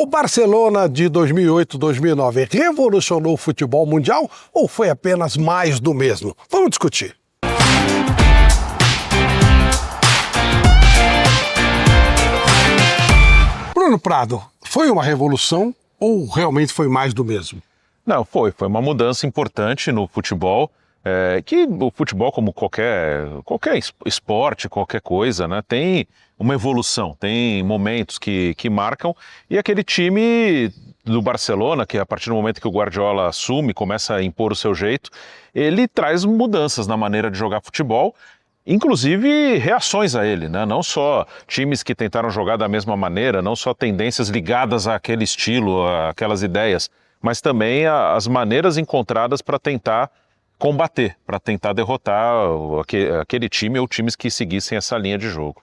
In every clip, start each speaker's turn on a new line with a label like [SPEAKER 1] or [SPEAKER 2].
[SPEAKER 1] O Barcelona de 2008-2009 revolucionou o futebol mundial ou foi apenas mais do mesmo? Vamos discutir. Bruno Prado, foi uma revolução ou realmente foi mais do mesmo?
[SPEAKER 2] Não, foi uma mudança importante no futebol, que o futebol, como qualquer esporte, qualquer coisa, né, tem uma evolução, tem momentos que marcam, e aquele time do Barcelona, que a partir do momento que o Guardiola assume, começa a impor o seu jeito, ele traz mudanças na maneira de jogar futebol, inclusive reações a ele, né? Não só times que tentaram jogar da mesma maneira, não só tendências ligadas àquele estilo, àquelas ideias, mas também as maneiras encontradas para tentar combater, para tentar derrotar aquele time ou times que seguissem essa linha de jogo.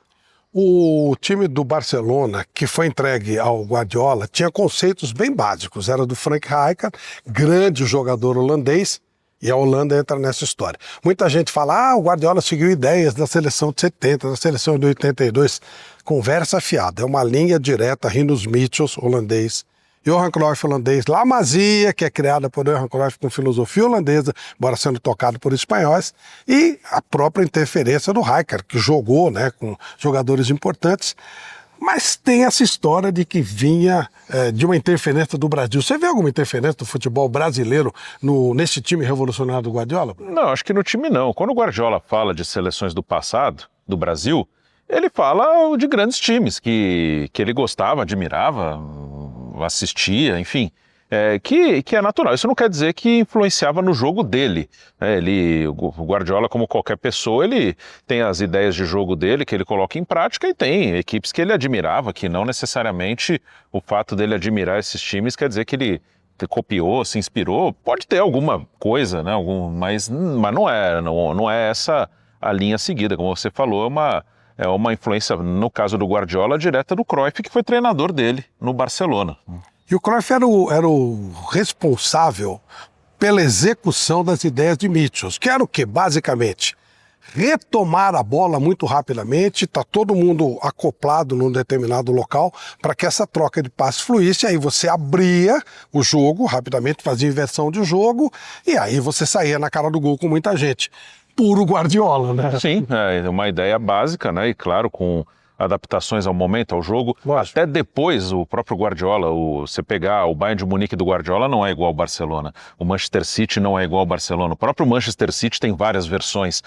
[SPEAKER 1] O time do Barcelona, que foi entregue ao Guardiola, tinha conceitos bem básicos. Era do Frank Rijkaard, grande jogador holandês, e a Holanda entra nessa história. Muita gente fala, o Guardiola seguiu ideias da seleção de 70, da seleção de 82. Conversa fiada, é uma linha direta, Rinus Michels, holandês, Johan Cruyff, holandês, La Masia, que é criada por Johan Cruyff com filosofia holandesa, embora sendo tocado por espanhóis, e a própria interferência do Rijkaard, que jogou, né, com jogadores importantes. Mas tem essa história de que vinha de uma interferência do Brasil. Você vê alguma interferência do futebol brasileiro nesse time revolucionário do Guardiola?
[SPEAKER 2] Não, acho que no time não. Quando o Guardiola fala de seleções do passado, do Brasil, ele fala de grandes times que ele gostava, admirava, assistia, enfim, que é natural. Isso não quer dizer que influenciava no jogo dele. O Guardiola, como qualquer pessoa, ele tem as ideias de jogo dele que ele coloca em prática e tem equipes que ele admirava, que não necessariamente o fato dele admirar esses times quer dizer que ele copiou, se inspirou. Pode ter alguma coisa, né? Mas não é essa a linha seguida. Como você falou, é uma influência, no caso do Guardiola, direta do Cruyff, que foi treinador dele no Barcelona.
[SPEAKER 1] E o Cruyff era o responsável pela execução das ideias de Michels, que era o quê, basicamente? Retomar a bola muito rapidamente, tá todo mundo acoplado num determinado local para que essa troca de passes fluísse, aí você abria o jogo rapidamente, fazia inversão de jogo, e aí você saía na cara do gol com muita gente. Puro Guardiola, né?
[SPEAKER 2] Sim, é uma ideia básica, né? E claro, com adaptações ao momento, ao jogo.
[SPEAKER 1] Lógico.
[SPEAKER 2] Até depois, o próprio Guardiola, você pegar o Bayern de Munique do Guardiola não é igual ao Barcelona. O Manchester City não é igual ao Barcelona. O próprio Manchester City tem várias versões.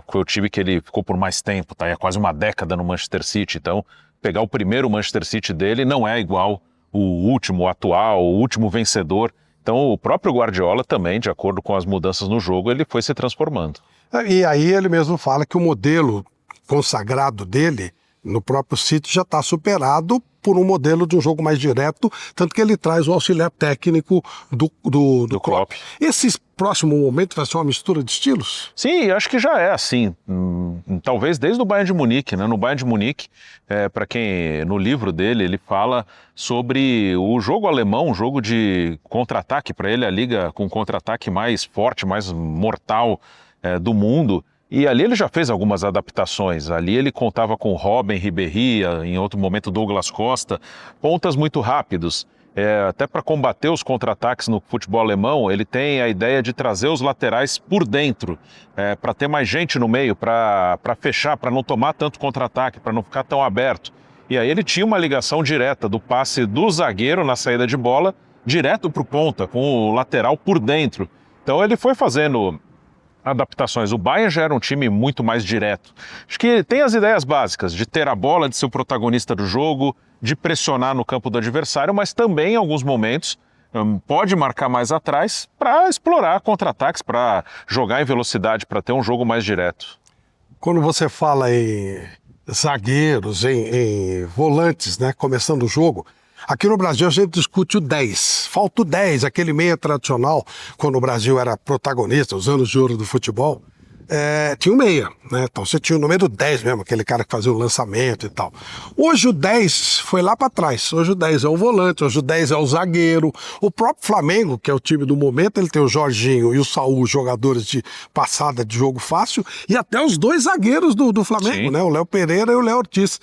[SPEAKER 2] Foi o time que ele ficou por mais tempo, tá? É quase uma década no Manchester City. Então, pegar o primeiro Manchester City dele não é igual o último, o atual, o último vencedor. Então, o próprio Guardiola também, de acordo com as mudanças no jogo, ele foi se transformando.
[SPEAKER 1] E aí ele mesmo fala que o modelo consagrado dele no próprio City já está superado por um modelo de um jogo mais direto, tanto que ele traz o auxiliar técnico do Klopp. Esse próximo momento vai ser uma mistura de estilos?
[SPEAKER 2] Sim, acho que já é assim, talvez desde o Bayern de Munique, né? No Bayern de Munique, para quem, no livro dele, ele fala sobre o jogo alemão, um jogo de contra-ataque, para ele a liga com contra-ataque mais forte, mais mortal do mundo. E ali ele já fez algumas adaptações. Ali ele contava com Robben, Ribéry, em outro momento Douglas Costa, pontas muito rápidos. Até para combater os contra-ataques no futebol alemão, ele tem a ideia de trazer os laterais por dentro, para ter mais gente no meio, para fechar, para não tomar tanto contra-ataque, para não ficar tão aberto. E aí ele tinha uma ligação direta do passe do zagueiro na saída de bola, direto para o ponta, com o lateral por dentro. Então ele foi fazendo adaptações. O Bayern já era um time muito mais direto. Acho que tem as ideias básicas de ter a bola, de ser o protagonista do jogo, de pressionar no campo do adversário, mas também em alguns momentos pode marcar mais atrás para explorar contra-ataques, para jogar em velocidade, para ter um jogo mais direto.
[SPEAKER 1] Quando você fala em zagueiros, em volantes, né, começando o jogo, aqui no Brasil a gente discute o 10. Falta o 10, aquele meia tradicional, quando o Brasil era protagonista, os anos de ouro do futebol, tinha o meia, né? Então você tinha o número 10 mesmo, aquele cara que fazia o lançamento e tal. Hoje o 10 foi lá para trás, hoje o 10 é o volante, hoje o 10 é o zagueiro. O próprio Flamengo, que é o time do momento, ele tem o Jorginho e o Saúl, jogadores de passada de jogo fácil, e até os dois zagueiros do Flamengo, né? O Léo Pereira e o Léo Ortiz.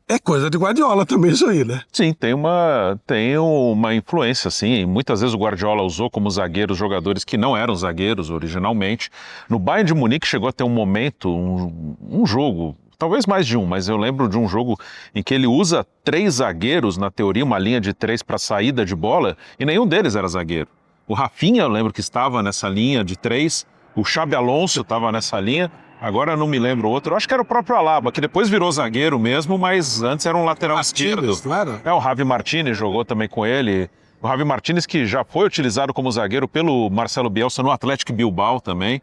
[SPEAKER 1] É coisa de Guardiola também isso aí, né?
[SPEAKER 2] Sim, tem uma influência, sim. Muitas vezes o Guardiola usou como zagueiros jogadores que não eram zagueiros originalmente. No Bayern de Munique chegou a ter um momento, um jogo, talvez mais de um, mas eu lembro de um jogo em que ele usa 3 zagueiros, na teoria, uma linha de 3 para saída de bola, e nenhum deles era zagueiro. O Rafinha, eu lembro que estava nessa linha de 3, o Xabi Alonso estava nessa linha. Agora eu não me lembro outro, eu acho que era o próprio Alaba, que depois virou zagueiro mesmo, mas antes era um lateral esquerdo.
[SPEAKER 1] Não era?
[SPEAKER 2] O Javi Martinez jogou também com ele. O Javi Martinez que já foi utilizado como zagueiro pelo Marcelo Bielsa no Atlético Bilbao também,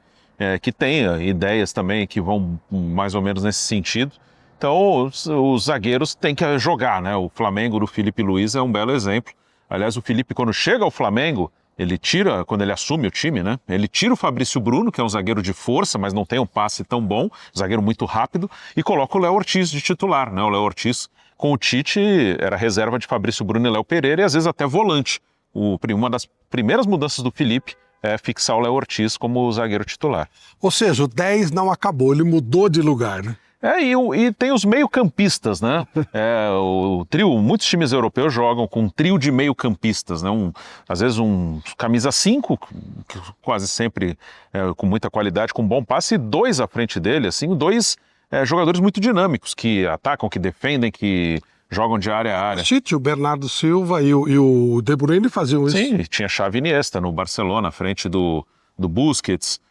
[SPEAKER 2] que tem ideias também que vão mais ou menos nesse sentido. Então os zagueiros têm que jogar, né? O Flamengo do Filipe Luís é um belo exemplo. Aliás, o Filipe, quando chega ao Flamengo, ele tira, quando ele assume o time, né? Ele tira o Fabrício Bruno, que é um zagueiro de força, mas não tem um passe tão bom, zagueiro muito rápido, e coloca o Léo Ortiz de titular, né? O Léo Ortiz, com o Tite, era reserva de Fabrício Bruno e Léo Pereira, e às vezes até volante. Uma das primeiras mudanças do Felipe é fixar o Léo Ortiz como zagueiro titular.
[SPEAKER 1] Ou seja, o 10 não acabou, ele mudou de lugar, né?
[SPEAKER 2] E tem os meio-campistas, né? O trio, muitos times europeus jogam com um trio de meio-campistas, né? Às vezes um camisa 5, quase sempre com muita qualidade, com bom passe, e 2 à frente dele, assim, 2 jogadores muito dinâmicos, que atacam, que defendem, que jogam de área a área.
[SPEAKER 1] O Bernardo Silva e o De Bruyne faziam isso.
[SPEAKER 2] Sim, tinha Xavi e Iniesta no Barcelona, à frente do Busquets.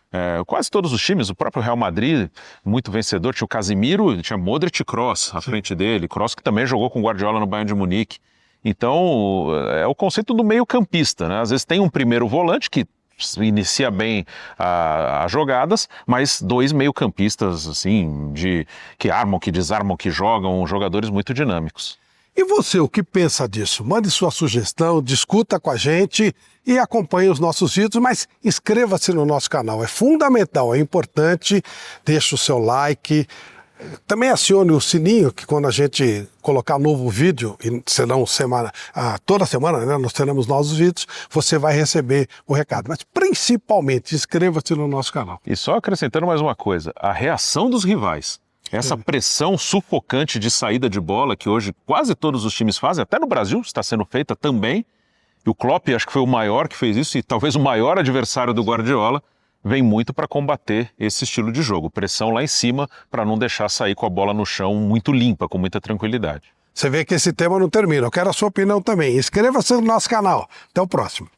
[SPEAKER 2] Quase todos os times, o próprio Real Madrid, muito vencedor, tinha o Casemiro, tinha Modric e Kroos à frente dele, Kroos que também jogou com o Guardiola no Bayern de Munique. Então, é o conceito do meio-campista, né? Às vezes tem um primeiro volante que inicia bem as jogadas, mas 2 meio-campistas, assim, que armam, que desarmam, que jogam, jogadores muito dinâmicos.
[SPEAKER 1] E você, o que pensa disso? Mande sua sugestão, discuta com a gente e acompanhe os nossos vídeos, mas inscreva-se no nosso canal, é fundamental, é importante, deixe o seu like, também acione o sininho, que quando a gente colocar novo vídeo, e serão toda semana, né, nós teremos novos vídeos, você vai receber o recado. Mas principalmente, inscreva-se no nosso canal.
[SPEAKER 2] E só acrescentando mais uma coisa, a reação dos rivais. Essa pressão sufocante de saída de bola que hoje quase todos os times fazem, até no Brasil está sendo feita também, e o Klopp acho que foi o maior que fez isso, e talvez o maior adversário do Guardiola, vem muito para combater esse estilo de jogo. Pressão lá em cima para não deixar sair com a bola no chão muito limpa, com muita tranquilidade.
[SPEAKER 1] Você vê que esse tema não termina, eu quero a sua opinião também. Inscreva-se no nosso canal. Até o próximo.